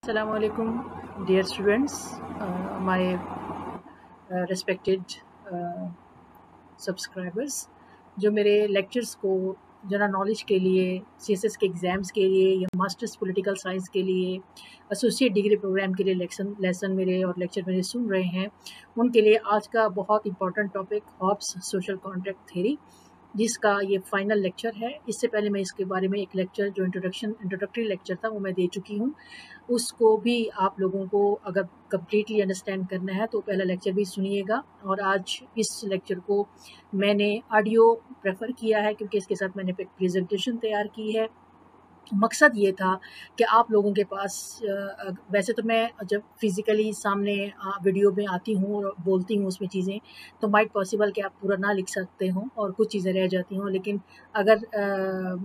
Assalamu alaikum, dear students, my respected subscribers, जो मेरे lectures को जनरल नॉलेज के लिए, सीएसएस के एग्ज़ाम्स के लिए या मास्टर्स पॉलिटिकल साइंस के लिए, एसोसिएट डिग्री प्रोग्राम के लिए लेसन मेरे और लेक्चर मेरे सुन रहे हैं, उनके लिए आज का बहुत important topic Hobbes social contract theory, जिसका ये फाइनल लेक्चर है। इससे पहले मैं इसके बारे में एक लेक्चर जो इंट्रोडक्टरी लेक्चर था वो मैं दे चुकी हूँ। उसको भी आप लोगों को अगर कम्प्लीटली अंडरस्टैंड करना है तो पहला लेक्चर भी सुनिएगा। और आज इस लेक्चर को मैंने ऑडियो प्रेफर किया है क्योंकि इसके साथ मैंने एक प्रेजेंटेशन तैयार की है। मकसद ये था कि आप लोगों के पास वैसे तो मैं जब फिज़िकली सामने वीडियो में आती हूँ और बोलती हूँ उसमें चीज़ें, तो माइट पॉसिबल कि आप पूरा ना लिख सकते हो और कुछ चीज़ें रह जाती हों, लेकिन अगर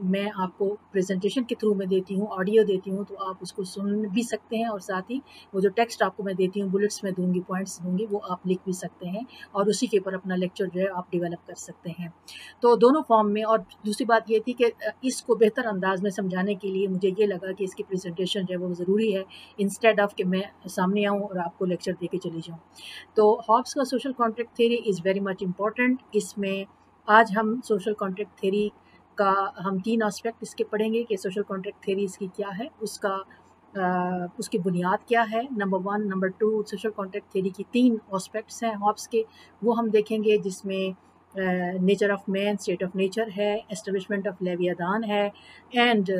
मैं आपको प्रेजेंटेशन के थ्रू में देती हूँ, ऑडियो देती हूँ, तो आप उसको सुन भी सकते हैं और साथ ही वो जो टेक्स्ट आपको मैं देती हूँ, बुलेट्स में दूँगी, पॉइंट्स दूँगी, वो आप लिख भी सकते हैं और उसी के ऊपर अपना लेक्चर जो है आप डेवलप कर सकते हैं। तो दोनों फॉर्म में। और दूसरी बात ये थी कि इसको बेहतर अंदाज में समझाने के लिए मुझे ये लगा कि इसकी प्रेजेंटेशन जो है वो ज़रूरी है, इंस्टेड ऑफ कि मैं सामने आऊँ और आपको लेक्चर दे के चली जाऊँ। तो हॉब्स का social contract theory is very much important. इसमें आज हम सोशल कॉन्ट्रैक्ट थ्योरी का हम 3 एस्पेक्ट इसके पढ़ेंगे कि सोशल कॉन्ट्रैक्ट थ्योरी इसकी क्या है, उसकी बुनियाद क्या है, number 1, number 2, social contract theory की 3 एस्पेक्ट्स हैं हॉब्स के, वो हम देखेंगे, जिसमें nature of man, state of nature है, एस्टेब्लिशमेंट ऑफ लेवियादान है, एंड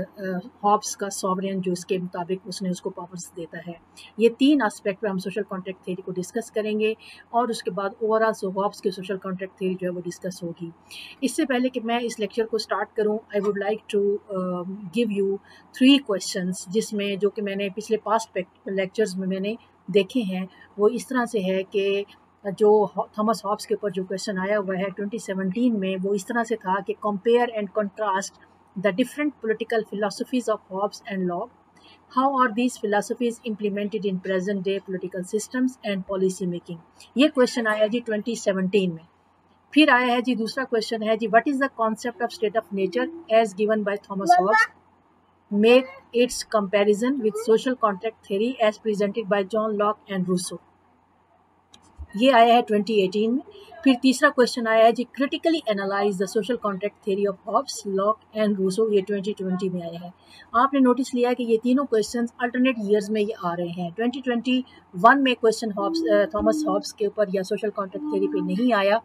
हॉब्स का सॉवरेन जो इसके मुताबिक उसने उसको पावर्स देता है। ये 3 एस्पेक्ट पे हम सोशल कॉन्ट्रैक्ट थ्योरी को डिस्कस करेंगे और उसके बाद ओवरऑल हॉब्स की सोशल कॉन्ट्रैक्ट थ्योरी जो है वो डिस्कस होगी। इससे पहले कि मैं इस लेक्चर को स्टार्ट करूं, I would like to give you 3 questions, जिसमें जो कि मैंने पिछले पास्ट लेक्चर्स में मैंने देखे हैं, वो इस तरह से है कि जो थॉमस हॉब्स के ऊपर जो क्वेश्चन आया हुआ है 2017 में, वो इस तरह से था कि compare and contrast the different political philosophies of Hobbes and Locke, how are these philosophies implemented in present day political systems and policy making. ये क्वेश्चन आया जी 2017 में। फिर आया है जी दूसरा क्वेश्चन है जी, what is the concept of state of nature as given by Thomas Hobbes, make its comparison with social contract theory as presented by John Locke and Rousseau. ये आया है 2018 में। फिर तीसरा क्वेश्चन आया है जी, critically analyse the social contract theory of Hobbes, Locke and Rousseau. ये 2020 में आया है। आपने नोटिस लिया है कि ये तीनों क्वेश्चंस अल्टरनेट ईयर्स में ये आ रहे हैं। 2021 में क्वेश्चन थॉमस हॉब्स के ऊपर या सोशल कॉन्ट्रैक्ट थ्योरी पे नहीं आया।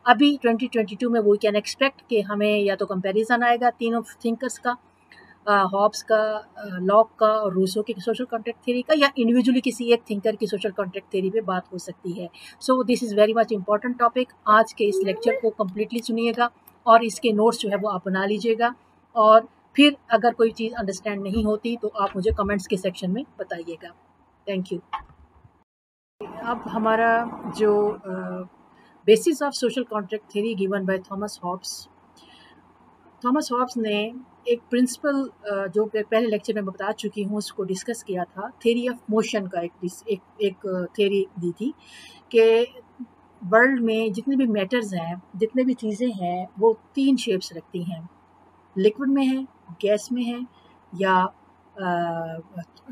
अभी 2022 में वो कैन एक्सपेक्ट कि हमें या तो कंपैरिजन आएगा तीनों थिंकर्स का, हॉब्स का, लॉक का और रूसो की सोशल कॉन्ट्रैक्ट थ्योरी का, या इंडिविजुअली किसी एक थिंकर की सोशल कॉन्ट्रैक्ट थ्योरी पे बात हो सकती है। So this is very much important topic. आज के इस लेक्चर को कम्प्लीटली सुनिएगा और इसके नोट्स जो है वो आप बना लीजिएगा, और फिर अगर कोई चीज़ अंडरस्टैंड नहीं होती तो आप मुझे कमेंट्स के सेक्शन में बताइएगा। Thank you. अब हमारा जो basis of social contract theory given by Thomas Hobbs ने एक प्रिंसिपल जो पहले लेक्चर में बता चुकी हूँ उसको डिस्कस किया था, थ्योरी ऑफ मोशन का एक थ्योरी दी थी कि वर्ल्ड में जितने भी मैटर्स हैं, जितने भी चीज़ें हैं, वो 3 शेप्स रखती हैं। लिक्विड में है, गैस में है, या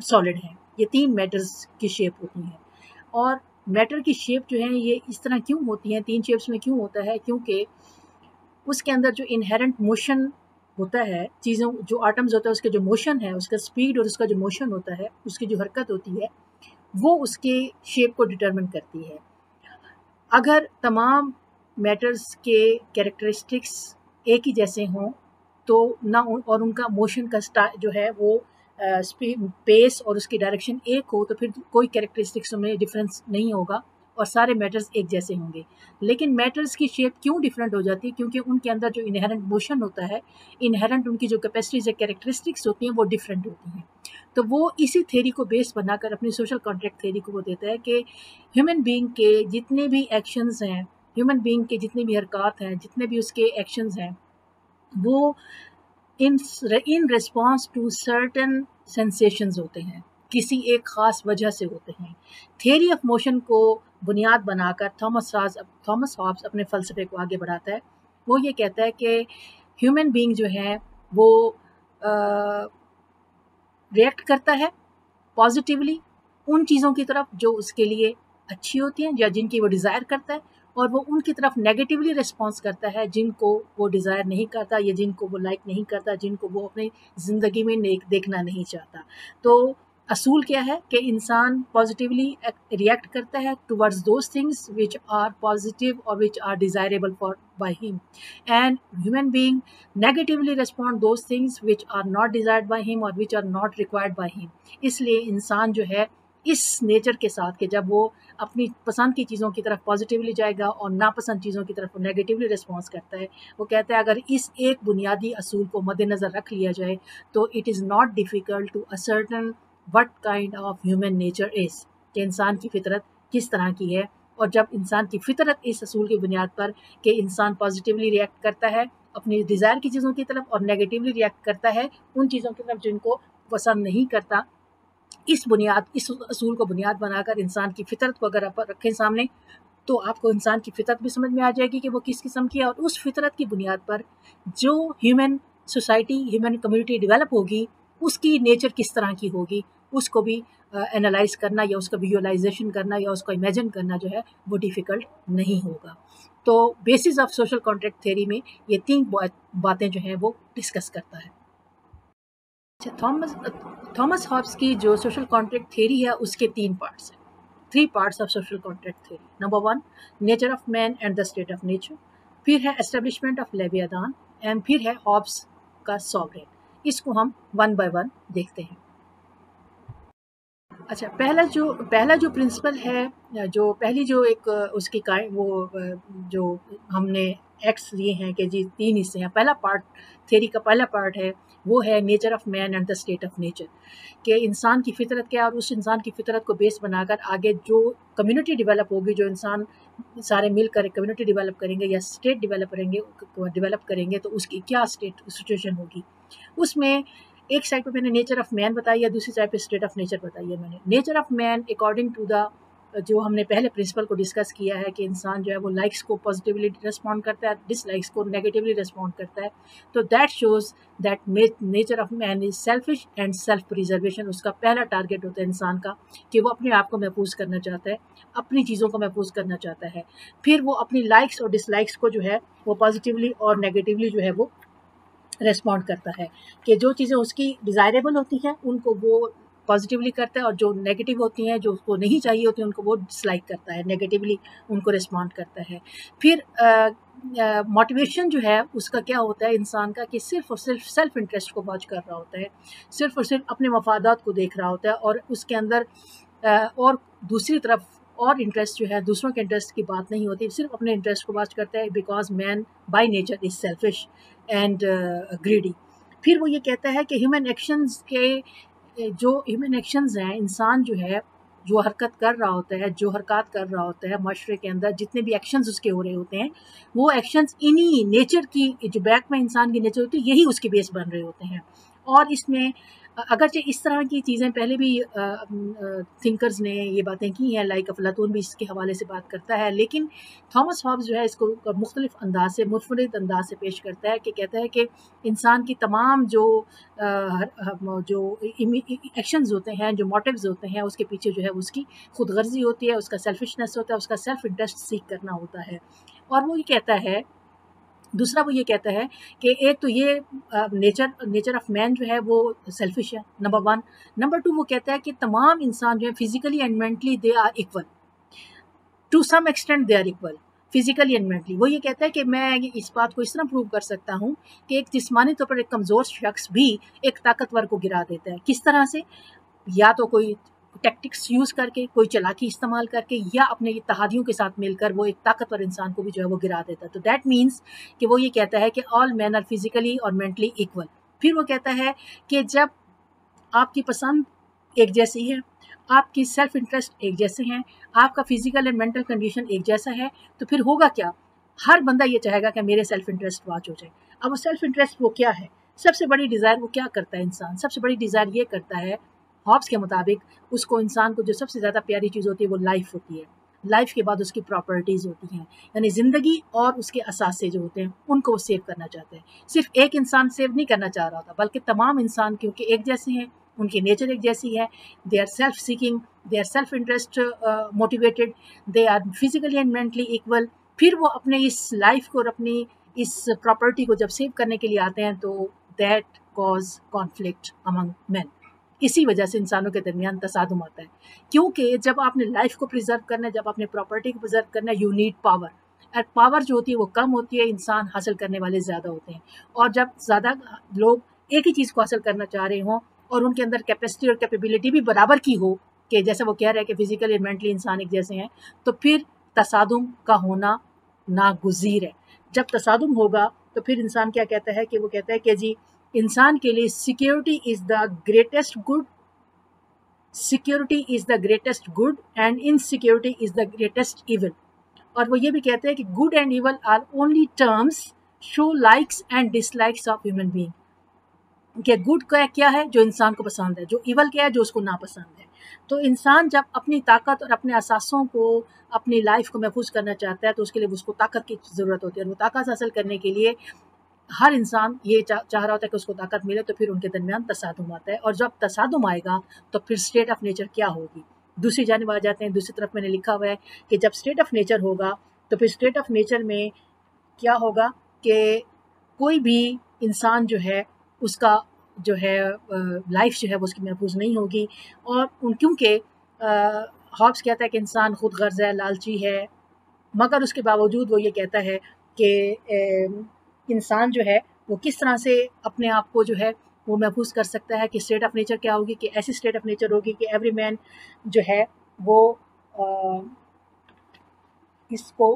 सॉलिड है। ये 3 मैटर्स की शेप होती हैं। और मैटर की शेप जो है ये इस तरह क्यों होती हैं, 3 शेप्स में क्यों होता है? क्योंकि उसके अंदर जो इनहेरेंट मोशन होता है, चीज़ों जो आटम्स होता है उसके जो मोशन है, उसका स्पीड और उसका जो मोशन होता है, उसकी जो हरकत होती है, वो उसके शेप को डिटरमिन करती है। अगर तमाम मैटर्स के कैरेक्टरिस्टिक्स एक ही जैसे हों तो ना और उनका मोशन का जो है वो स्पीड, पेस और उसकी डायरेक्शन एक हो, तो फिर कोई कैरेक्टरिस्टिक्स में डिफरेंस नहीं होगा और सारे मैटर्स एक जैसे होंगे। लेकिन मैटर्स की शेप क्यों डिफरेंट हो जाती है? क्योंकि उनके अंदर जो इनहेरेंट मोशन होता है, इनहेरेंट उनकी जो कैपेसिटीज या कैरेक्टरिस्टिक्स होती हैं वो डिफरेंट होती हैं। तो वो इसी थ्योरी को बेस बनाकर अपनी सोशल कॉन्ट्रैक्ट थ्योरी को वो देता है कि ह्यूमन बीइंग के जितने भी एक्शंस हैं, ह्यूमन बीइंग के जितनी भी हरकत हैं, जितने भी उसके एक्शंस हैं, वो in response to certain sensations होते हैं, किसी एक ख़ास वजह से होते हैं। थियरी ऑफ मोशन को बुनियाद बनाकर थॉमस हॉब्स अपने फ़लसफ़े को आगे बढ़ाता है। वो ये कहता है कि ह्यूमन बीइंग जो है वो रिएक्ट करता है पॉजिटिवली उन चीज़ों की तरफ जो उसके लिए अच्छी होती हैं या जिनकी वो डिज़ायर करता है, और वो उनकी तरफ नेगेटिवली रिस्पॉन्स करता है जिनको वो डिज़ायर नहीं करता या जिनको वो लाइक नहीं करता, जिनको वो अपनी ज़िंदगी में देखना नहीं चाहता। तो असूल क्या है कि इंसान पॉजिटिवली रिएक्ट करता है towards those things which are positive और which are desirable for by him, and human being negatively respond those things which are not desired by him और which are not required by him. इसलिए इंसान जो है इस nature के साथ कि जब वो अपनी पसंद की चीज़ों की तरफ पॉजिटिवली जाएगा और नापसंद चीज़ों की तरफ वो नेगेटिवली रिस्पॉन्स करता है, वो कहता है अगर इस एक बुनियादी असूल को मद्देनज़र रख लिया जाए तो it is not difficult to ascertain what kind of human nature is, कि इंसान की फितरत किस तरह की है। और जब इंसान की फितरत इस असूल की बुनियाद पर कि इंसान पॉजिटिवली रिएक्ट करता है अपनी डिज़ायर की चीज़ों की तरफ और नेगेटिवली रिएक्ट करता है उन चीज़ों की तरफ जिनको पसंद नहीं करता, इस असूल को बुनियाद बनाकर इंसान की फितरत को अगर आप रखें सामने, तो आपको इंसान की फितरत भी समझ में आ जाएगी कि वो किस किस्म की है, और उस फितरत की बुनियाद पर जो human society, human community develop होगी, उसकी नेचर किस तरह की होगी, उसको भी एनालाइज करना या उसका विजुअलाइजेशन करना या उसको इमेजिन करना जो है वो डिफ़िकल्ट नहीं होगा। तो basis of social contract theory में ये 3 बातें जो हैं वो डिस्कस करता है। थॉमस हॉब्स की जो सोशल कॉन्ट्रैक्ट थ्योरी है उसके 3 पार्ट्स हैं। 3 parts of social contract theory. Number 1 nature of man and the state of nature, फिर है एस्टेब्लिशमेंट ऑफ लेवियादान, एंड फिर है हॉब्स का सॉवरेन। इसको हम वन बाय वन देखते हैं। अच्छा, पहला जो प्रिंसिपल है, जो पहली जो एक उसकी जो हमने एक्ट्स लिए हैं कि जी 3 हिस्से हैं। पहला पार्ट, थ्योरी का पहला पार्ट है वो है nature of man and the state of nature, कि इंसान की फितरत क्या है और उस इंसान की फितरत को बेस बनाकर आगे जो कम्युनिटी डेवलप होगी, जो इंसान सारे मिलकर कम्युनिटी डेवलप करेंगे या स्टेट डेवलप करेंगे तो उसकी क्या सिचुएशन होगी। उसमें एक साइड पे मैंने नेचर ऑफ मैन बताई है, दूसरी साइड पे स्टेट ऑफ नेचर बताई है मैंने। Nature of man according to the जो हमने पहले प्रिंसिपल को डिस्कस किया है कि इंसान जो है वो लाइक्स को पॉजिटिवली रिस्पॉन्ड करता है, डिसलाइक्स को नेगेटिवली रिस्पॉन्ड करता है। तो that shows that nature of man is selfish and self preservation. उसका पहला टारगेट होता है इंसान का कि वो अपने आप को महफूज करना चाहता है, अपनी चीज़ों को महफूज करना चाहता है। फिर वो अपनी लाइक्स और डिसलाइक्स को जो है वो पॉजिटिवली और नेगेटिवली जो है वो रेस्पॉन्ड करता है, कि जो चीज़ें उसकी डिज़ायरेबल होती हैं उनको वो पॉजिटिवली करता है और जो नेगेटिव होती हैं, जो उसको नहीं चाहिए होती हैं, उनको वो डिसलाइक करता है, नेगेटिवली उनको रिस्पॉन्ड करता है। फिर मोटिवेशन जो है उसका क्या होता है इंसान का, कि सिर्फ और सिर्फ सेल्फ इंटरेस्ट को वॉच कर रहा होता है, सिर्फ और सिर्फ अपने मफादात को देख रहा होता है, और उसके अंदर और दूसरी तरफ और इंटरेस्ट जो है दूसरों के इंटरेस्ट की बात नहीं होती, सिर्फ अपने इंटरेस्ट को वॉच करता है, because man by nature is selfish and greedy. फिर वो ये कहता है कि ह्यूमन एक्शंस हैं, इंसान जो है जो हरकत कर रहा होता है, जो हरकत कर रहा होता है माशरे के अंदर, जितने भी एक्शंस उसके हो रहे होते हैं, वो एक्शंस इन्हीं नेचर की, जो बैक में इंसान की नेचर होती है, यही उसके बेस बन रहे होते हैं। और इसमें अगरचे इस तरह की चीज़ें पहले भी थिंकर्स ने ये बातें की हैं, लाइक अफलातून भी इसके हवाले से बात करता है, लेकिन थॉमस हॉब्स जो है इसको मुख्तलिफ अंदाज से, मुनफरिद अंदाज से पेश करता है, कि कहता है कि इंसान की तमाम जो एक्शंस होते हैं, जो मोटिव्स होते हैं, उसके पीछे जो है उसकी खुद गर्जी होती है, उसका सेल्फिशनेस होता है, उसका सेल्फ इंटरेस्ट सीख करना होता है। और वो ये कहता है, दूसरा वो ये कहता है कि एक तो ये नेचर ऑफ मैन जो है वो सेल्फिश है, नंबर 1। नंबर 2 वो कहता है कि तमाम इंसान जो है physically and mentally they are equal, to some extent they are equal, physically and mentally. वो ये कहता है कि मैं इस बात को इस तरह प्रूव कर सकता हूँ कि एक जिस्मानी तौर पर एक कमज़ोर शख्स भी एक ताकतवर को गिरा देता है। किस तरह से? या तो कोई टैक्टिक्स यूज़ करके, कोई चालाकी इस्तेमाल करके, या अपने इत्तेहादियों के साथ मिलकर वो एक ताकतवर इंसान को भी जो है वो गिरा देता है। तो दैट मीन्स कि वो ये कहता है कि ऑल मैन आर फिजिकली और मेंटली इक्वल। फिर वो कहता है कि जब आपकी पसंद एक जैसी है, आपकी सेल्फ इंटरेस्ट एक जैसे हैं, आपका फिजिकल एंड मेंटल कंडीशन एक जैसा है, तो फिर होगा क्या? हर बंदा ये चाहेगा कि मेरे सेल्फ इंटरेस्ट वॉच हो जाए। अब वो सेल्फ इंटरेस्ट वो क्या है? सबसे बड़ी डिज़ायर वो क्या करता है इंसान? सबसे बड़ी डिज़ायर ये करता है, हॉब्स के मुताबिक, उसको इंसान को जो सबसे ज़्यादा प्यारी चीज़ होती है वो लाइफ होती है। लाइफ के बाद उसकी प्रॉपर्टीज़ होती हैं, यानी ज़िंदगी और उसके असासे जो होते हैं उनको वो सेव करना चाहते हैं। सिर्फ एक इंसान सेव नहीं करना चाह रहा होता, बल्कि तमाम इंसान, क्योंकि एक जैसे हैं, उनकी नेचर एक जैसी है, they are self seeking, they are self interest motivated, they are physically and mentally equal. फिर वो अपने इस लाइफ को और अपनी इस प्रॉपर्टी को जब सेव करने के लिए आते हैं तो that cause conflict among man. इसी वजह से इंसानों के दरमियान तसादुम आता है, क्योंकि जब आपने लाइफ को प्रिजर्व करना है, जब आपने प्रॉपर्टी को प्रिजर्व करना है, यू नीड पावर। और पावर जो होती है वो कम होती है, इंसान हासिल करने वाले ज़्यादा होते हैं। और जब ज़्यादा लोग एक ही चीज़ को हासिल करना चाह रहे हों और उनके अंदर कैपेसिटी और कैपेबिलिटी भी बराबर की हो, कि जैसे वो कह रहे हैं कि फिजिकली और मेंटली इंसान एक जैसे हैं, तो फिर तसादुम का होना नागुज़ीर है। जब तसादुम होगा तो फिर इंसान क्या कहता है कि वो कहता है कि जी इंसान के लिए security is the greatest good, security is the greatest good and insecurity is the greatest evil. और वो ये भी कहते हैं कि good and evil are only terms show likes and dislikes of human being. कि गुड क्या है जो इंसान को पसंद है, जो इवल क्या है जो उसको नापसंद है। तो इंसान जब अपनी ताकत और अपने असासों को, अपनी लाइफ को महफूज करना चाहता है तो उसके लिए उसको ताकत की ज़रूरत होती है। और वो ताकत हासिल करने के लिए हर इंसान ये चाह रहा होता है कि उसको ताकत मिले, तो फिर उनके दरमियान तसादुम आता है। और जब तसादुम आएगा तो फिर स्टेट ऑफ नेचर क्या होगी। दूसरी जानिब आ जाते हैं, दूसरी तरफ मैंने लिखा हुआ है कि जब स्टेट ऑफ नेचर होगा तो फिर स्टेट ऑफ नेचर में क्या होगा कि कोई भी इंसान जो है उसका जो है लाइफ जो है वो उसकी महफूज नहीं होगी। और क्योंकि हॉब्स कहता है कि इंसान खुद गर्ज है, लालची है, मगर उसके बावजूद वो ये कहता है कि इंसान जो है वो किस तरह से अपने आप को जो है वो महफूज कर सकता है। कि स्टेट ऑफ नेचर क्या होगी, कि ऐसी स्टेट ऑफ नेचर होगी कि एवरी मैन जो है वो इसको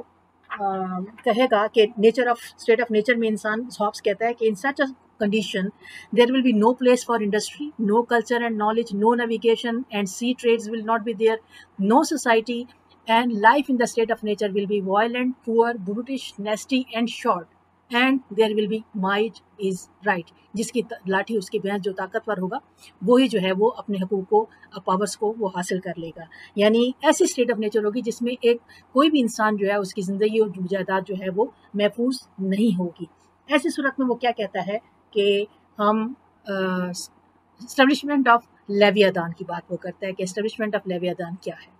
कहेगा कि nature of state of nature में इंसान, हॉब्स कहता है कि इन सच अ condition there will be no place for industry, no culture and knowledge, no navigation and sea trades will not be there, no society, and life in the state of nature will be violent, poor, brutish, nasty and short, and there will be might is right। जिसकी लाठी उसकी भैंस जो ताकतवर होगा वही जो है वो अपने हकूक को, पावर्स को वो हासिल कर लेगा। यानी ऐसी स्टेट ऑफ नेचर होगी जिसमें एक कोई भी इंसान जो है उसकी ज़िंदगी और जायदाद जो है वो महफूज नहीं होगी। ऐसी सूरत में वो क्या कहता है कि हम एस्टेब्लिशमेंट ऑफ लेवियादान की बात वो करता है कि एस्टेब्लिशमेंट ऑफ लेवियादान क्या है।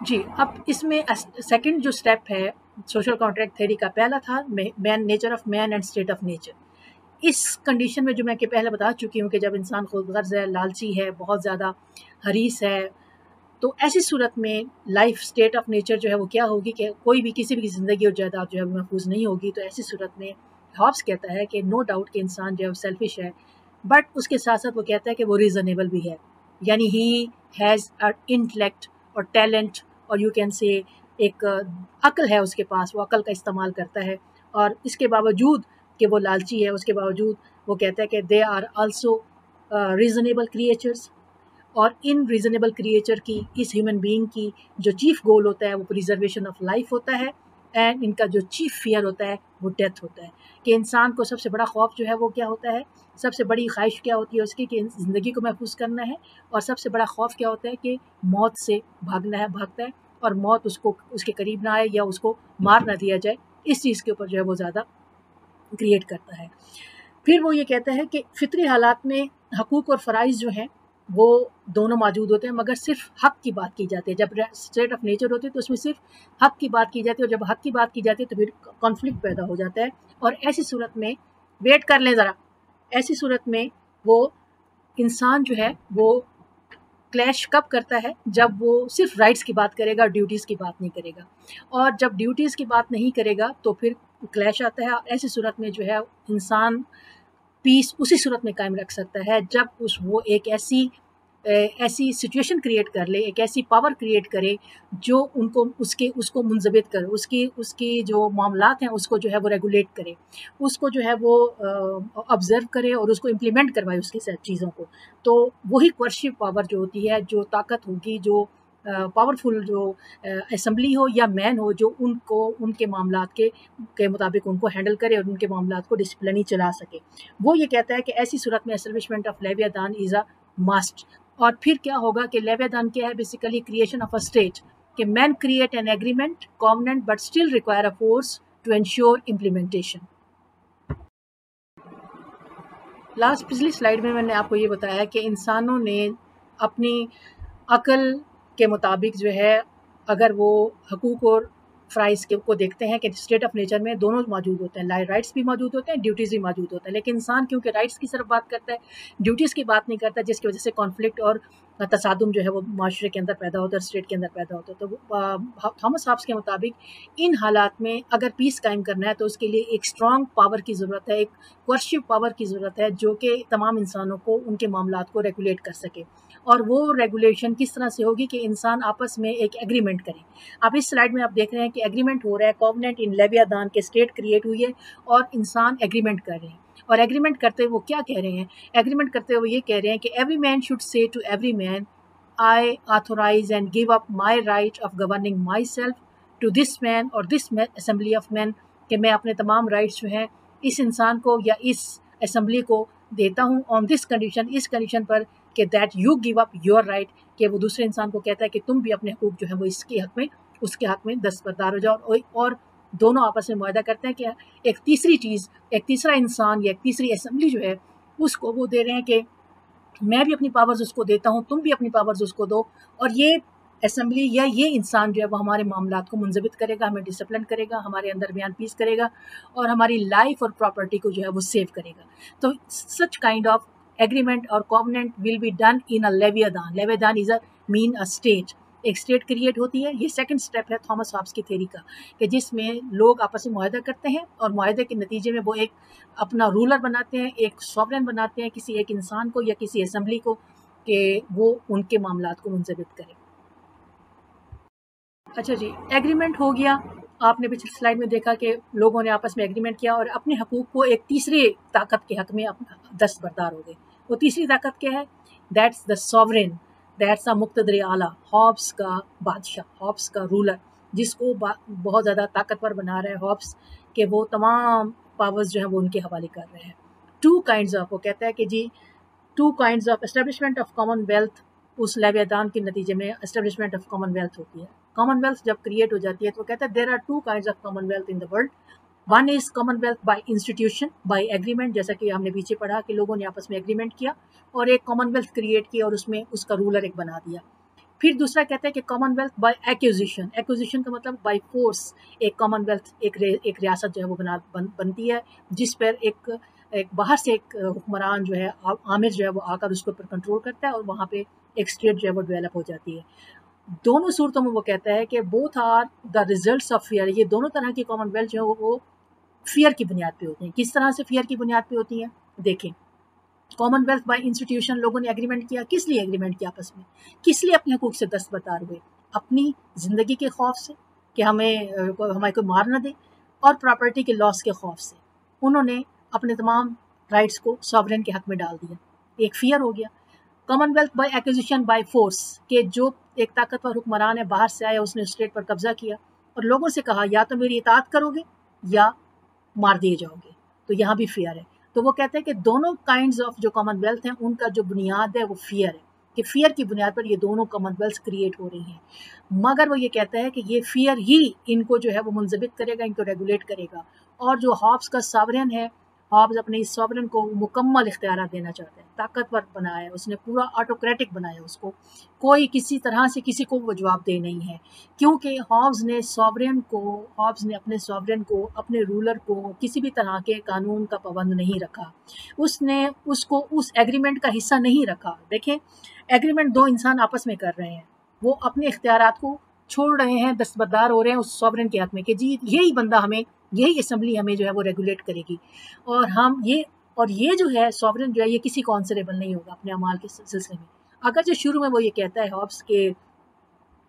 जी, अब इसमें सेकंड जो स्टेप है सोशल कॉन्ट्रैक्ट थ्योरी का, पहला था man, nature of man and state of nature. इस कंडीशन में जो मैं पहले बता चुकी हूँ कि जब इंसान खुद गर्ज है, लालची है, बहुत ज़्यादा हरीस है, तो ऐसी सूरत में लाइफ स्टेट ऑफ नेचर जो है वो क्या होगी कि कोई भी किसी भी ज़िंदगी और जायदाद जो है वो महफूज नहीं होगी। तो ऐसी सूरत में हॉब्स कहता है कि नो डाउट कि इंसान जो है वो सेल्फिश है, बट उसके साथ साथ वो कहता है कि वो रीज़नेबल भी है। यानी ही हैज़ अ इंटेलेक्ट और टैलेंट, और यू कैन से एक अक्ल है उसके पास, वो अक्ल का इस्तेमाल करता है। और इसके बावजूद कि वो लालची है, उसके बावजूद वो कहता है कि they are also reasonable creatures. और इन रीज़नेबल क्रिएचर की, इस ह्यूमन बीइंग की जो चीफ गोल होता है वो प्रिजर्वेशन ऑफ लाइफ होता है, एंड इनका जो चीफ फियर होता है वो डेथ होता है। कि इंसान को सबसे बड़ा खौफ जो है वो क्या होता है, सबसे बड़ी ख्वाहिश क्या होती है उसकी कि ज़िंदगी को महफूज करना है, और सबसे बड़ा खौफ क्या होता है कि मौत से भागता है और मौत उसको उसके करीब ना आए या उसको मार ना दिया जाए। इस चीज़ के ऊपर जो है वो ज़्यादा क्रिएट करता है। फिर वो ये कहता है कि फितरी हालात में हकूक़ और फ़राइज़ जो हैं वो दोनों मौजूद होते हैं, मगर सिर्फ हक़ की बात की जाती है। जब स्टेट ऑफ नेचर होती है तो उसमें सिर्फ हक़ की बात की जाती है, और जब हक़ की बात की जाती है तो फिर कॉन्फ्लिक्ट पैदा हो जाता है। और ऐसी सूरत में, वेट कर लें ज़रा, ऐसी सूरत में वो इंसान जो है वो क्लैश कब करता है, जब वो सिर्फ राइट्स की बात करेगा, ड्यूटीज़ की बात नहीं करेगा। और जब ड्यूटीज़ की बात नहीं करेगा तो फिर क्लैश आता है। ऐसी सूरत में जो है इंसान पीस उसी सूरत में कायम रख सकता है जब वो एक ऐसी सिचुएशन क्रिएट कर ले, एक ऐसी पावर क्रिएट करे जो उसको मुंज़बित करे, उसकी जो मामलात हैं उसको जो है वो रेगुलेट करे, उसको जो है वो ऑब्ज़र्व करे और उसको इम्प्लीमेंट करवाए उसकी सब चीज़ों को। तो वही कोर्सिव पावर जो होती है, जो ताकत होगी, जो पावरफुल जो असेंबली हो या मैन हो, जो उनको उनके मामलात के मुताबिक उनको हैंडल करे और उनके मामलात को डिसिप्लिनली चला सके। वो ये कहता है कि ऐसी सूरत में establishment of leviathan is a must. और फिर क्या होगा कि लेवियादान क्या है, basically creation of a state, कि man create an agreement, covenant, but still require a force to ensure implementation. पिछली स्लाइड में मैंने आपको ये बताया कि इंसानों ने अपनी अकल के मुताबिक जो है, अगर वो हकूक़ और फ़राइज़ को देखते हैं कि स्टेट ऑफ नेचर में दोनों मौजूद होते हैं, राइट्स भी मौजूद होते हैं, ड्यूटीज़ भी मौजूद होते हैं, लेकिन इंसान क्योंकि राइट्स की सिर्फ बात करता है, ड्यूटीज़ की बात नहीं करता, जिसकी वजह से कॉन्फ्लिक्ट और तसादुम जो है वो माशरे के अंदर पैदा होता है, स्टेट के अंदर पैदा होता है। तो थॉमस हॉब्स के मुताबिक इन हालात में अगर पीस कायम करना है तो उसके लिए एक स्ट्रॉन्ग पावर की ज़रूरत है, एक कोर्सिव पावर की ज़रूरत है, जो कि तमाम इंसानों को उनके मामलात को रेगुलेट कर सके। और वो रेगुलेशन किस तरह से होगी कि इंसान आपस में एक एग्रीमेंट करें। आप इस स्लाइड में आप देख रहे हैं कि एग्रीमेंट हो रहा है, कॉवेनेंट इन लेवियाथान के स्टेट क्रिएट हुई है और इंसान एग्रीमेंट कर रहे हैं। और एग्रीमेंट करते हुए वो क्या कह रहे हैं? एग्रीमेंट करते हुए ये कह रहे हैं कि every man should say to every man, I authorize and give up my right of governing myself to this man or this assembly of man, कि मैं अपने तमाम राइट्स जो हैं इस इंसान को या इस असेंबली को देता हूँ ऑन दिस कंडीशन, इस कंडीशन पर कि that you give up your right, कि वो दूसरे इंसान को कहता है कि तुम भी अपने हकूक़ जो है वो इसके हक़ में, उसके हक़ में दस्तबरदार हो जाओ। और दोनों आपस में मुआहदा करते हैं कि एक तीसरी चीज़, एक तीसरा इंसान या एक तीसरी असेंबली जो है उसको वो दे रहे हैं कि मैं भी अपनी पावर्स उसको देता हूँ, तुम भी अपनी पावर्स उसको दो, और ये असेंबली या ये इंसान जो है वो हमारे मामलात को मुंज़बित करेगा, हमें डिसिप्लिन करेगा, हमारे अंदर बयान पीस करेगा और हमारी लाइफ और प्रॉपर्टी को जो है वो सेव करेगा। तो सच काइंड ऑफ एग्रीमेंट और covenant will be done in a leviathan. Leviathan is a mean a state, एक स्टेट क्रिएट होती है। ये सेकंड स्टेप है थॉमस हॉब्स की थ्योरी का, कि जिसमें लोग आपस में मुआहदा करते हैं और मुआहदे के नतीजे में वो एक अपना रूलर बनाते हैं, एक सॉवरेन बनाते हैं किसी एक इंसान को या किसी असेंबली को, कि वो उनके मामलात को मुंज़बित करे। अच्छा जी, एग्रीमेंट हो गया। आपने पिछली स्लाइड में देखा कि लोगों ने आपस में एग्रीमेंट किया और अपने हकूक़ को एक तीसरे ताकत के हक़ में दस्तबरदार हो गए। वो तीसरी ताकत क्या है? That's the sovereign, that's a मुक़्तदर आला, हॉब्स का बादशाह, हॉब्स का रूलर, जिसको बहुत ज़्यादा ताकतवर बना रहा है हॉब्स, कि वो तमाम पावर्स जो है वो उनके हवाले कर रहे हैं। टू काइंड्स ऑफ, वो कहता है कि जी two kinds of establishment of commonwealth, उस लेवियाथान के नतीजे में एस्टेब्लिशमेंट ऑफ कॉमनवेल्थ होती है। कॉमनवेल्थ जब क्रिएट हो जाती है तो कहता है there are two kinds of commonwealth in the world. One is commonwealth by institution, by agreement, जैसा कि हमने पीछे पढ़ा कि लोगों ने आपस में एग्रीमेंट किया और एक कॉमनवेल्थ क्रिएट किया और उसमें उसका रूलर एक बना दिया। फिर दूसरा कहता है कि कॉमनवेल्थ बाय एक्विजिशन, एक्विजिशन का मतलब बाय फोर्स, एक कॉमनवेल्थ एक रियासत जो है वो बनती है, जिस पर एक बाहर से एक हुक्मरान जो है, आमिर जो है वो आकर उसके ऊपर कंट्रोल करता है और वहाँ पे एक स्टेट जो है वो डेवलप हो जाती है। दोनों सूरतों में वो कहता है कि both are the results of fear. ये दोनों तरह की कॉमनवेल्थ जो है वो फियर की बुनियाद पे होती हैं। किस तरह से फियर की बुनियाद पे होती हैं? देखें, कॉमनवेल्थ बाय इंस्टीट्यूशन, लोगों ने एग्रीमेंट किया। किस लिए एग्रीमेंट किया आपस में? किस लिए अपने हकूक़ से दस्तबरदार हुए? अपनी ज़िंदगी के खौफ से कि हमें कोई मार न दे, और प्रॉपर्टी के लॉस के खौफ से उन्होंने अपने तमाम राइट्स को सॉवरेन के हक़ में डाल दिया। एक फियर हो गया। Commonwealth by acquisition by force, के जो एक ताकतवर हुक्मरान है बाहर से आया, उसने स्टेट पर कब्जा किया और लोगों से कहा या तो मेरी इताअत करोगे या मार दिए जाओगे। तो यहाँ भी फियर है। तो वो कहते हैं कि दोनों काइंड्स ऑफ जो कॉमनवेल्थ हैं उनका जो बुनियाद है वो फियर है, कि फियर की बुनियाद पर ये दोनों कॉमनवेल्थ क्रिएट हो रही हैं। मगर वो ये कहता है कि ये फियर ही इनको जो है वो मुंज़बित करेगा, इनको रेगुलेट करेगा। और जो हॉब्स का सॉवरेन है, हॉब्स अपने इस सॉवरेन को मुकम्मल इख्तियारात देना चाहते हैं, ताकतवर बनाया, उसने पूरा ऑटोक्रेटिक बनाया उसको, कोई किसी तरह से किसी को वो जवाबदेह नहीं है, क्योंकि हॉब्स ने अपने सॉवरेन को, अपने रूलर को किसी भी तरह के कानून का पाबंद नहीं रखा। उसने उसको उस एग्रीमेंट का हिस्सा नहीं रखा। देखें, एग्रीमेंट दो इंसान आपस में कर रहे हैं, वो अपने इख्तियारात को छोड़ रहे हैं, दस्तबरदार हो रहे हैं उस सॉवरेन के हक़ में कि जी यही बंदा हमें, यही असेंबली हमें जो है वो रेगुलेट करेगी, और ये जो है सॉवरेन जो है ये किसी को आंसरेबल नहीं होगा अपने अमाल के सिलसिले में। अगर जो शुरू में वो ये कहता है हॉब्स के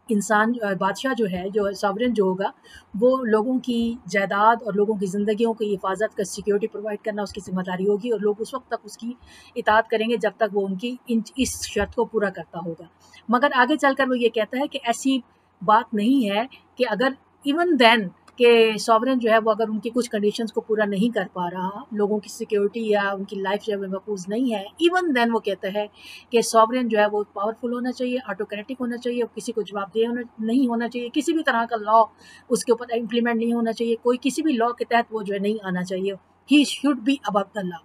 इंसान बादशाह जो है, जो सॉवरेन जो होगा, वो लोगों की जायदाद और लोगों की ज़िंदगियों की हिफाजत का, सिक्योरिटी प्रोवाइड करना उसकी ज़िम्मेदारी होगी और लोग उस वक्त तक उसकी इताअत करेंगे जब तक वो उनकी इस शर्त को पूरा करता होगा। मगर आगे चलकर वो ये कहता है कि ऐसी बात नहीं है कि अगर इवन देन कि सॉवरेन जो है वो अगर उनकी कुछ कंडीशंस को पूरा नहीं कर पा रहा, लोगों की सिक्योरिटी या उनकी लाइफ जो है वो महफूज नहीं है, इवन देन वो कहता है कि सॉवरेन जो है वो पावरफुल होना चाहिए, ऑटोक्रेटिक होना चाहिए, किसी को जवाबदेह नहीं होना चाहिए, किसी भी तरह का लॉ उसके ऊपर इम्प्लीमेंट नहीं होना चाहिए, कोई किसी भी लॉ के तहत वो जो है नहीं आना चाहिए। He should be above the law.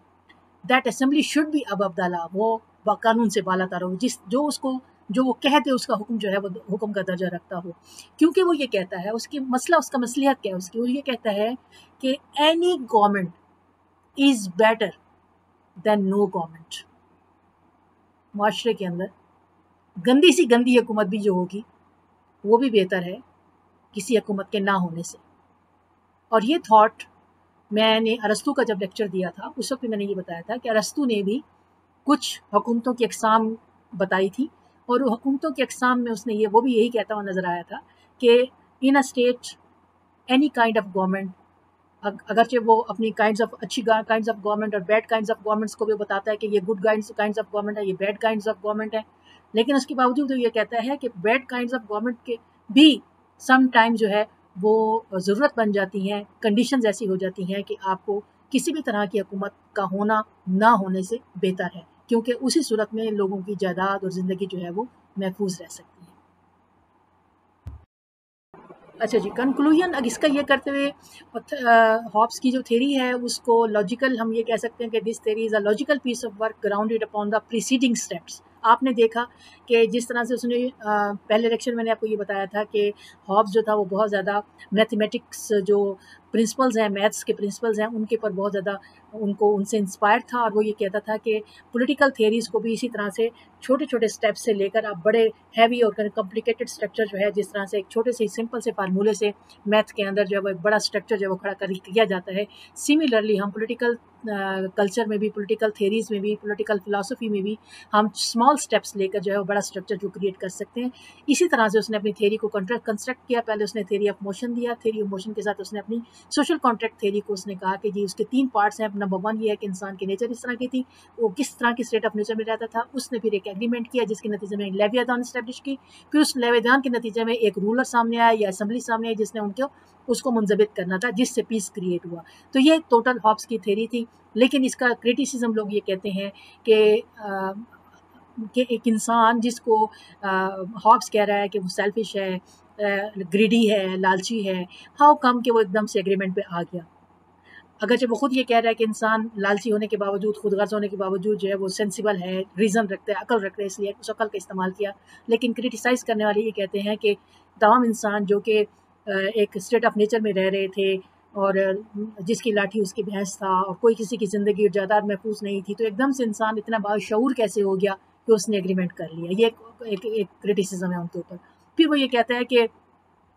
That assembly should be above the law, वो कानून से बालातर हो, जो वो कह दे उसका हुक्म जो है वो हुक्म का दर्जा रखता हो। क्योंकि वो ये कहता है, उसका मसलियत क्या है उसकी, वो ये कहता है कि any government is better than no government. माशरे के अंदर गंदी सी गंदी हुकूमत भी जो होगी वो भी बेहतर है किसी हुकूमत के ना होने से। और ये थॉट मैंने अरस्तु का जब लेक्चर दिया था उस वक्त मैंने ये बताया था कि अरस्तु ने भी कुछ हुकूमतों की अक़साम बताई थी, और हुकूमतों की अक़साम में उसने वो भी यही कहता हुआ नज़र आया था कि in a state any kind of government, अगरचे वो अपनी अच्छी काइंड्स ऑफ गवर्नमेंट और बैड काइंड्स ऑफ गवर्नमेंट्स को भी बताता है कि ये गुड काइंड्स ऑफ गवर्नमेंट है, ये बैड काइंड्स ऑफ गवर्नमेंट है, लेकिन उसके बावजूद वो ये कहता है कि बैड काइंड्स ऑफ गवर्नमेंट के भी सम टाइम जो है वो ज़रूरत बन जाती हैं, कंडीशंस ऐसी हो जाती हैं कि आपको किसी भी तरह की हुकूमत का होना ना होने से बेहतर है, क्योंकि उसी सूरत में लोगों की जायदाद और ज़िंदगी जो है वो महफूज रह सकती है। अच्छा जी, कंक्लूजन अब इसका ये करते हुए हॉब्स की जो थ्योरी है उसको लॉजिकल हम ये कह सकते हैं कि this theory is a logical piece of work grounded upon the preceding steps. आपने देखा कि जिस तरह से उसने पहले लेक्चर मैंने आपको ये बताया था कि हॉब्स जो था वो बहुत ज़्यादा मैथमेटिक्स जो प्रिंसिपल्स हैं, मैथ्स के प्रिंसिपल्स हैं, उनके ऊपर बहुत ज़्यादा उनसे इंस्पायर था, और वो ये कहता था कि पॉलिटिकल थियरीज़ को भी इसी तरह से छोटे छोटे स्टेप से लेकर आप बड़े हैवी और कॉम्प्लिकेटेड स्ट्रक्चर जो है, जिस तरह से एक छोटे से सिंपल से फार्मूले से मैथ के अंदर जो है वो एक बड़ा स्ट्रक्चर जो है वो खड़ा किया जाता है, सिमिलरली हम पॉलिटिकल कल्चर में भी, पॉलिटिकल थियरीज़ में भी, पॉलिटिकल फिलॉसफी में भी हम स्मॉल स्टेप्स लेकर जो है वो बड़ा स्ट्रक्चर जो क्रिएट कर सकते हैं। इसी तरह से उसने अपनी थियरी को कंस्ट्रक्ट किया। पहले उसने थियरी ऑफ मोशन दिया, थियरी ऑफ मोशन के साथ उसने अपनी सोशल कॉन्ट्रैक्ट थियरी को उसने कहा कि जी उसके 3 पार्ट्स हैं। नंबर 1 ये है कि इंसान की नेचर इस तरह की थी, वो किस तरह की स्टेट ऑफ नेचर में रहता था। उसने फिर एक एग्रीमेंट किया जिसके नतीजे में लेवियाथन इस्टेब्लिश की। फिर उस लेवियाथन के नतीजे में एक रूलर सामने आया या असेंबली सामने आई जिसने उसको मुंजबित करना था, जिससे पीस क्रिएट हुआ। तो ये टोटल हॉब्स की थ्योरी थी। लेकिन इसका क्रिटिसिज्म लोग ये कहते हैं कि एक इंसान जिसको हॉब्स कह रहा है कि वो सेल्फिश है, ग्रीडी है, लालची है, हाउ कम कि वो एकदम से एग्रीमेंट पे आ गया। अगर जब वो खुद ये कह रहा है कि इंसान लालची होने के बावजूद, खुदगर्ज़ होने के बावजूद जो है वो सेंसिबल है, रीज़न रखता है, अकल रखता है, इसलिए उस अकल का इस्तेमाल किया। लेकिन क्रिटिसाइज़ करने वाले ये कहते हैं कि तमाम इंसान जो कि एक स्टेट ऑफ नेचर में रह रहे थे और जिसकी लाठी उसकी भैंस था और कोई किसी की ज़िंदगी और जायदाद महफूज नहीं थी, तो एकदम से इंसान इतना बाशऊर कैसे हो गया कि उसने एग्रीमेंट कर लिया। ये एक क्रिटिसिज्म है उनके ऊपर। फिर वो ये कहता है कि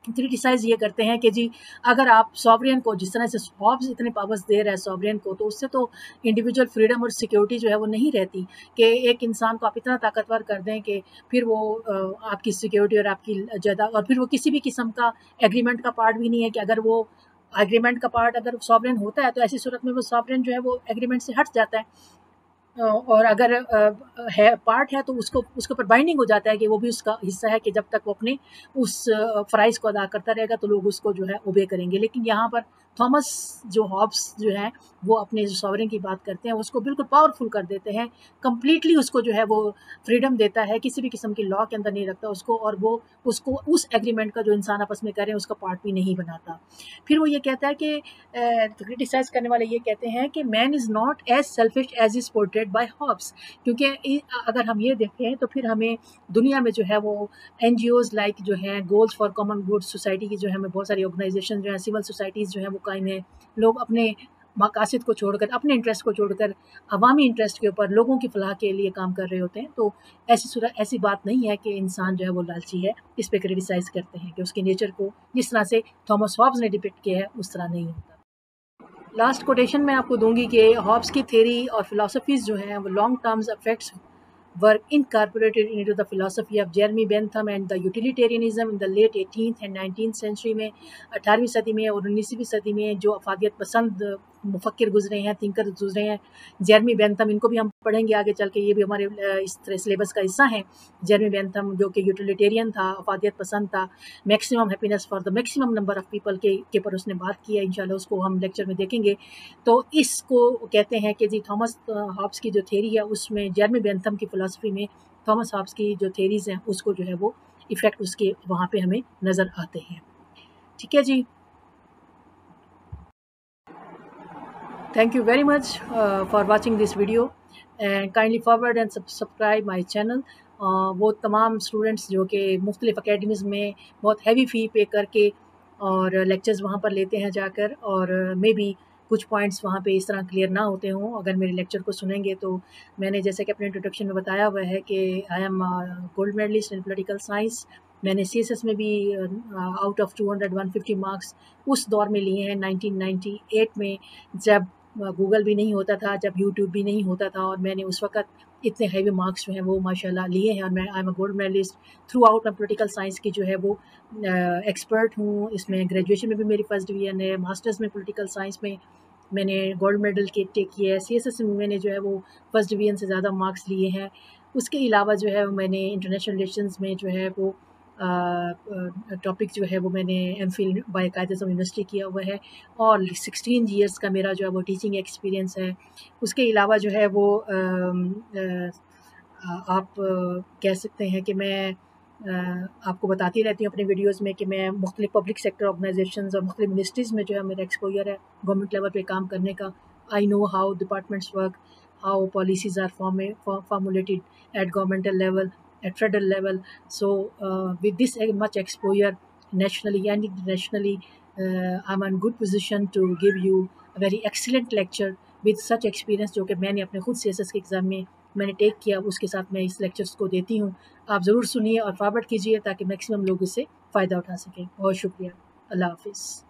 क्रिटिसाइज ये करते हैं कि जी अगर आप सॉवरेन को, जिस तरह से हॉब्स इतने पावर्स दे रहा है सॉवरेन को, तो उससे तो इंडिविजुअल फ्रीडम और सिक्योरिटी जो है वो नहीं रहती कि एक इंसान को आप इतना ताकतवर कर दें कि फिर वो आपकी सिक्योरिटी और आपकी जायदाद, और फिर वो किसी भी किस्म का एग्रीमेंट का पार्ट भी नहीं है कि अगर वो एग्रीमेंट का पार्ट अगर सॉवरेन होता है तो ऐसी सूरत में वो सॉवरेन जो है वो एग्रीमेंट से हट जाता है, और अगर है पार्ट है तो उसके ऊपर बाइंडिंग हो जाता है कि वो भी उसका हिस्सा है कि जब तक वो अपने उस फ़राइज़ को अदा करता रहेगा तो लोग उसको जो है ओबे करेंगे। लेकिन यहाँ पर थॉमस जो हॉब्स जो है वो अपने जो सॉवरेन की बात करते हैं उसको बिल्कुल पावरफुल कर देते हैं, कंप्लीटली उसको जो है वो फ्रीडम देता है, किसी भी किस्म की लॉ के अंदर नहीं रखता उसको, और वो उसको उस एग्रीमेंट का जो इंसान आपस में करें उसका पार्ट भी नहीं बनाता। फिर वो ये कहता है कि क्रिटिसाइज़ करने वाले ये कहते हैं कि man is not as selfish as is portrayed by Hobbes, क्योंकि अगर हम ये देखें तो फिर हमें दुनिया में जो है वो एनजीओज़ लाइक जो हैं goals for common good society की जो है हमें बहुत सारी ऑर्गेनाइजेशन जो हैं, सिविल सोसाइटीज़ जो हैं वो कायम हैं। लोग अपने मकासद को छोड़कर, अपने इंटरेस्ट को छोड़कर अवामी इंटरेस्ट के ऊपर लोगों की फलाह के लिए काम कर रहे होते हैं। तो ऐसी बात नहीं है कि इंसान जो है वो लालची है। इस पे क्रिटिसाइज़ करते हैं कि उसके नेचर को जिस तरह से थॉमस हॉब्स ने डिपिक्ट किया है उस तरह नहीं होता। लास्ट कोटेशन मैं आपको दूंगी कि हॉब्स की थ्योरी और फिलॉसफीज़ जो हैं वो long terms effects were incorporated into the philosophy of Jeremy Bentham and the utilitarianism in the late 18th and 19th century में 18वीं सदी में और 19वीं सदी में जो अफादियत पसंद मुफक्किर गुजरे हैं, थिंकर गुजरे हैं, जेरमी बेंथम, इनको भी हम पढ़ेंगे आगे चल के, ये भी हमारे इस तरह सिलेबस का हिस्सा हैं। जेरमी बेंथम जो कि यूटिलिटेरियन था, अफादियत पसंद था, maximum happiness for the maximum number of people के पर उसने बात की है। इंशाल्लाह उसको हम लेक्चर में देखेंगे। तो इसको कहते हैं कि जी थॉमस हॉब्स की जो थ्योरी है उसमें जेरमी बेंथम की फिलॉसफी में थॉमस हॉब्स की जो थ्योरीज़ हैं उसको जो है वो इफ़ेक्ट उसके वहाँ पे हमें नज़र आते हैं। ठीक है जी। Thank you very much for watching this video and kindly forward and subscribe my channel. वो तमाम स्टूडेंट्स जो कि मुख्तलिफ़ अकेडमीज़ में बहुत हैवी फ़ी पे करके और लेक्चर्स वहाँ पर लेते हैं जाकर, और मे बी कुछ पॉइंट्स वहाँ पे इस तरह क्लियर ना होते हों अगर मेरे लेक्चर को सुनेंगे। तो मैंने जैसे कि अपने इंट्रोडक्शन में बताया हुआ है कि I am gold medalist in political science. मैंने CSS में भी आउट ऑफ 200 150 मार्क्स उस दौर में लिए हैं 1998 में, जब गूगल भी नहीं होता था, जब यूट्यूब भी नहीं होता था, और मैंने उस वक़्त इतने हैवी मार्क्स जो हैं वो माशाल्लाह लिए हैं, और मैं I am a gold medalist throughout. मैं पॉलिटिकल साइंस की जो है वो एक्सपर्ट हूँ। इसमें ग्रेजुएशन में भी मेरी फर्स्ट डिवीज़न है, मास्टर्स में पॉलिटिकल साइंस में मैंने गोल्ड मेडल के टेक किया है, CSS में मैंने जो है वो फर्स्ट डिवीज़न से ज़्यादा मार्क्स लिए हैं। उसके अलावा जो है मैंने इंटरनेशनल रिलेशंस में जो है वो टॉपिक जो है वो मैंने MPhil बाकायदा यूनिवर्सिटी किया हुआ है, और 16 ईयर्स का मेरा जो है वो टीचिंग एक्सपीरियंस है। उसके अलावा जो है वो आप कह सकते हैं कि मैं आपको बताती रहती हूँ अपने वीडियोज़ में कि मैं मुख्तलिफ़ पब्लिक सेक्टर ऑर्गेनाइजेशंस और मुख्तलिफ़ मिनिस्ट्रीज़ में जो है मेरा एक्सपोजर है गवर्नमेंट लेवल पे काम करने का। I know how departments work, how policies are formulated at governmental level, at federal level. So with this much exposure nationally and internationally, I'm in good position to give you a very excellent lecture with such experience जो कि मैंने अपने खुद CSS के exam में मैंने take किया, उसके साथ मैं इस लेक्चर्स को देती हूँ। आप ज़रूर सुनिए और फॉरवर्ड कीजिए ताकि मैक्सिमम लोग इससे फ़ायदा उठा सकें। बहुत शुक्रिया। अल्लाह हाफ़िज़।